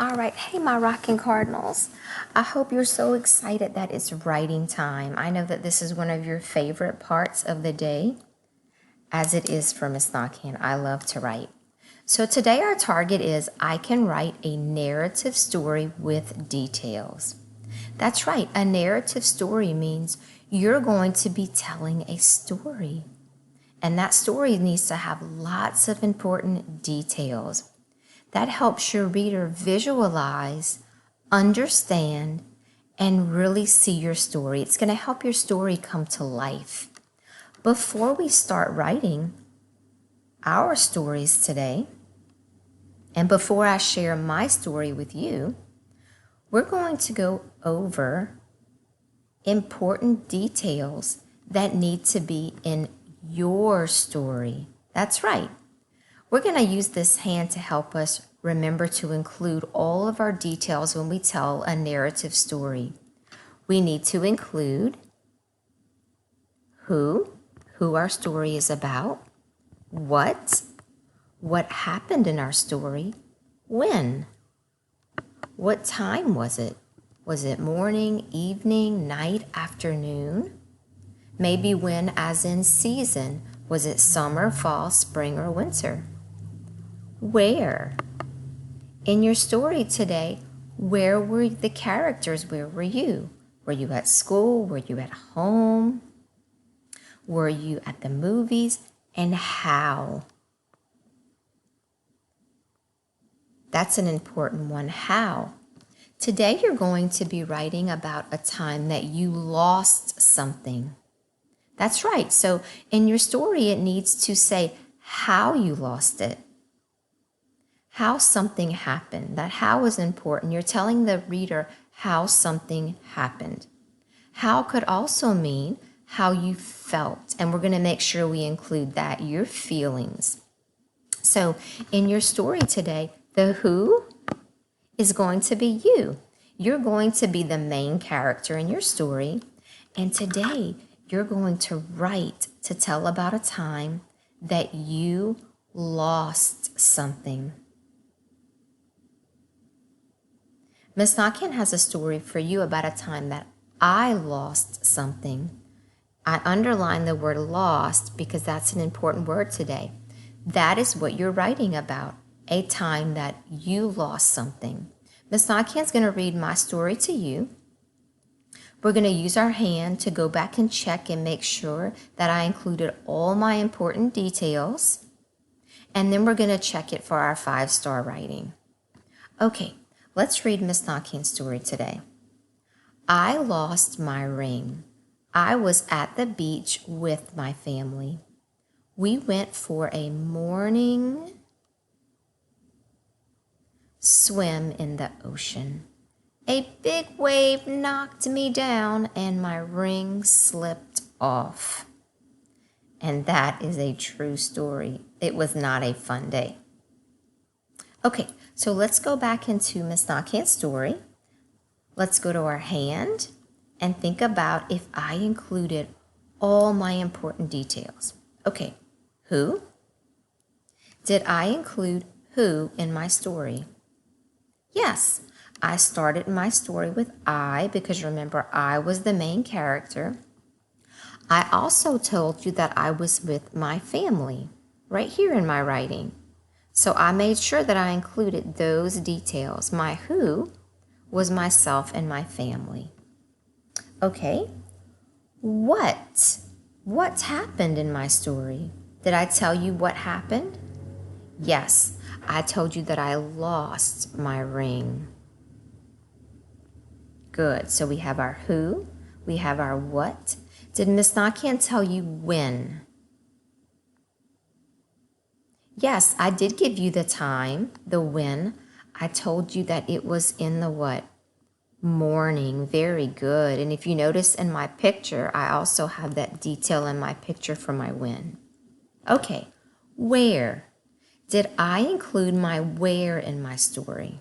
All right, hey, my rockin' Cardinals. I hope you're so excited that it's writing time. I know that this is one of your favorite parts of the day, as it is for Miss Knockin. I love to write. So today our target is I can write a narrative story with details. That's right, a narrative story means you're going to be telling a story. And that story needs to have lots of important details. That helps your reader visualize, understand, and really see your story. It's going to help your story come to life. Before we start writing our stories today, and before I share my story with you, we're going to go over important details that need to be in your story. That's right. We're going to use this hand to help us remember to include all of our details when we tell a narrative story. We need to include who our story is about, what happened in our story, when, what time was it? Was it morning, evening, night, afternoon? Maybe when, as in season. Was it summer, fall, spring, or winter? Where? In your story today, where were the characters? Where were you? Were you at school? Were you at home? Were you at the movies? And how? That's an important one. How? Today you're going to be writing about a time that you lost something. That's right. So in your story, it needs to say how you lost it. How something happened. That how is important. You're telling the reader how something happened. How could also mean how you felt. And we're going to make sure we include that, your feelings. So in your story today, the who is going to be you. You're going to be the main character in your story. And today you're going to write to tell about a time that you lost something. Miss Knockin has a story for you about a time that I lost something. I underline the word lost because that's an important word today. That is what you're writing about, a time that you lost something. Miss Knockin's going to read my story to you. We're going to use our hand to go back and check and make sure that I included all my important details. And then we're going to check it for our 5-star rating. Okay. Let's read Miss Knockin's story today. I lost my ring. I was at the beach with my family. We went for a morning swim in the ocean. A big wave knocked me down and my ring slipped off. And that is a true story. It was not a fun day. Okay, so let's go back into Miss Knockin's story. Let's go to our hand and think about if I included all my important details. Okay, who? Did I include who in my story? Yes, I started my story with I because remember I was the main character. I also told you that I was with my family right here in my writing. So I made sure that I included those details. My who was myself and my family. Okay, what? What happened in my story? Did I tell you what happened? Yes, I told you that I lost my ring. Good, so we have our who, we have our what. Did Miss Knockin tell you when? Yes, I did give you the time, the when. I told you that it was in the what? Morning. Very good. And if you notice in my picture, I also have that detail in my picture for my when. Okay, where? Did I include my where in my story?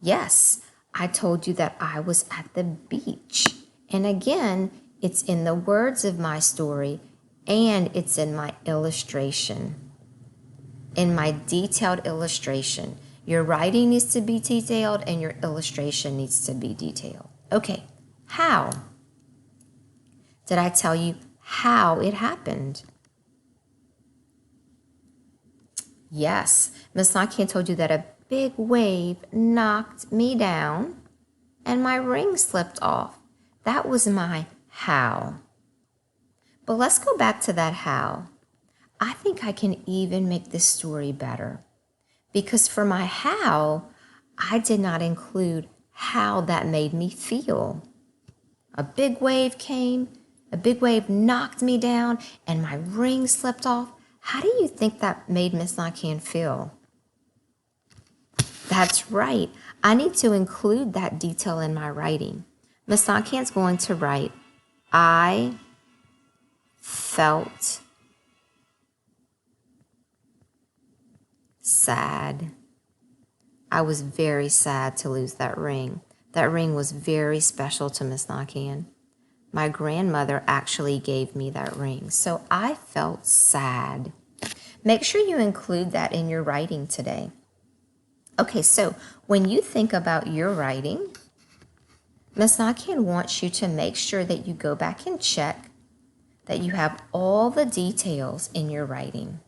Yes, I told you that I was at the beach. And again, it's in the words of my story and it's in my illustration. in my detailed illustration. Your writing needs to be detailed and your illustration needs to be detailed. Okay, how? Did I tell you how it happened? Yes, Miss Nakian told you that a big wave knocked me down and my ring slipped off. That was my how. But let's go back to that how. I think I can even make this story better. Because for my how, I did not include how that made me feel. A big wave came, a big wave knocked me down, and my ring slipped off. How do you think that made Miss Nakian feel? That's right. I need to include that detail in my writing. Miss Nakian's going to write, I felt sad. I was very sad to lose that ring. That ring was very special to Miss Nakian. My grandmother actually gave me that ring, so I felt sad. Make sure you include that in your writing today. Okay, so when you think about your writing, Miss Nakian wants you to make sure that you go back and check that you have all the details in your writing.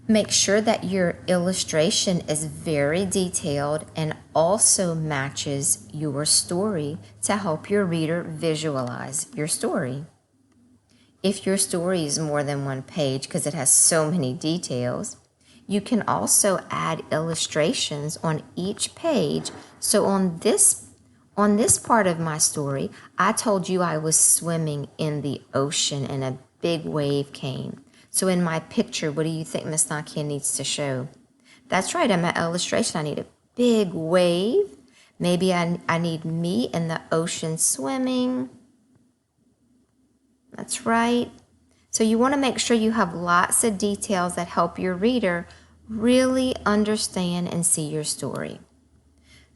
Make sure that your illustration is very detailed and also matches your story to help your reader visualize your story. If your story is more than one page because it has so many details, you can also add illustrations on each page. So on this part of my story, I told you I was swimming in the ocean and a big wave came. So in my picture, what do you think Miss Nakian needs to show? That's right, in my illustration, I need a big wave. Maybe I need me in the ocean swimming. That's right. So you want to make sure you have lots of details that help your reader really understand and see your story.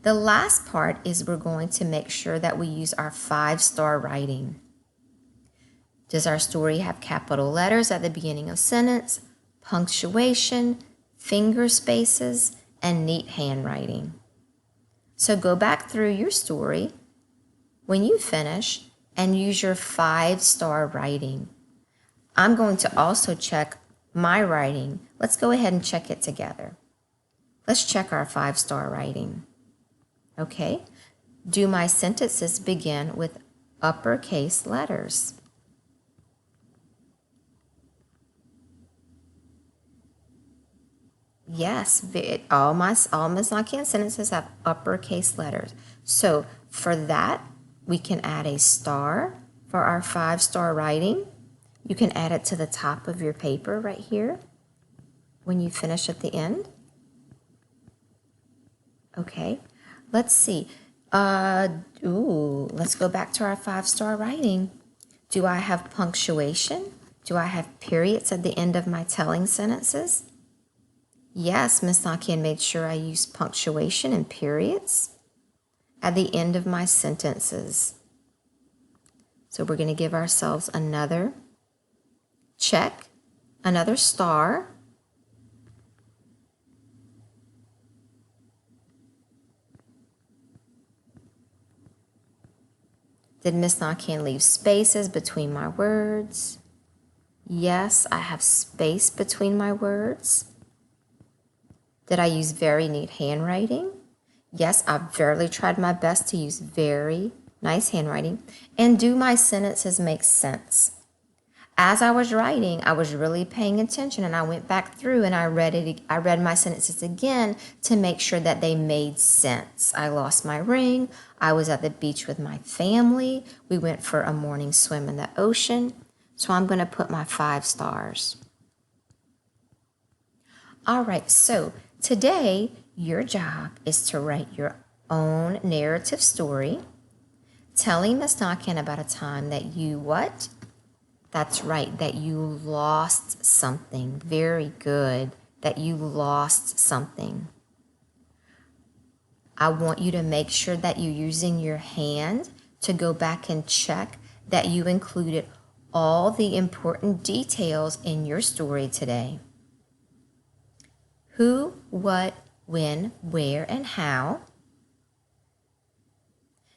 The last part is we're going to make sure that we use our 5-star writing. Does our story have capital letters at the beginning of sentence, punctuation, finger spaces, and neat handwriting? So go back through your story when you finish and use your 5-star writing. I'm going to also check my writing. Let's go ahead and check it together. Let's check our 5-star writing. Okay. Do my sentences begin with uppercase letters? Yes, all Miss Nakian sentences have uppercase letters. So for that, we can add a star for our 5-star writing. You can add it to the top of your paper right here when you finish at the end. Okay, let's see. Let's go back to our 5-star writing. Do I have punctuation? Do I have periods at the end of my telling sentences? Yes, Miss Nakian made sure I used punctuation and periods at the end of my sentences. So we're going to give ourselves another check, another star. Did Miss Nakian leave spaces between my words? Yes, I have space between my words. Did I use very neat handwriting? Yes, I've really tried my best to use very nice handwriting. And do my sentences make sense? As I was writing, I was really paying attention and I went back through and I read my sentences again to make sure that they made sense. I lost my ring. I was at the beach with my family. We went for a morning swim in the ocean. So I'm going to put my 5 stars. All right, so today, your job is to write your own narrative story, telling Miss Nakian about a time that you what? That's right, that you lost something. Very good, that you lost something. I want you to make sure that you're using your hand to go back and check that you included all the important details in your story today. Who, what, when, where, and how.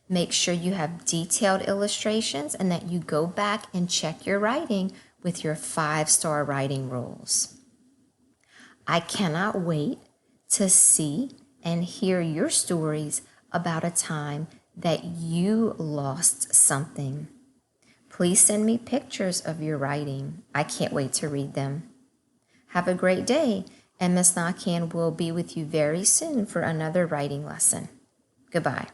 Make sure you have detailed illustrations and that you go back and check your writing with your 5-star writing rules. I cannot wait to see and hear your stories about a time that you lost something. Please send me pictures of your writing. I can't wait to read them. Have a great day, and Miss Nakan will be with you very soon for another writing lesson. Goodbye.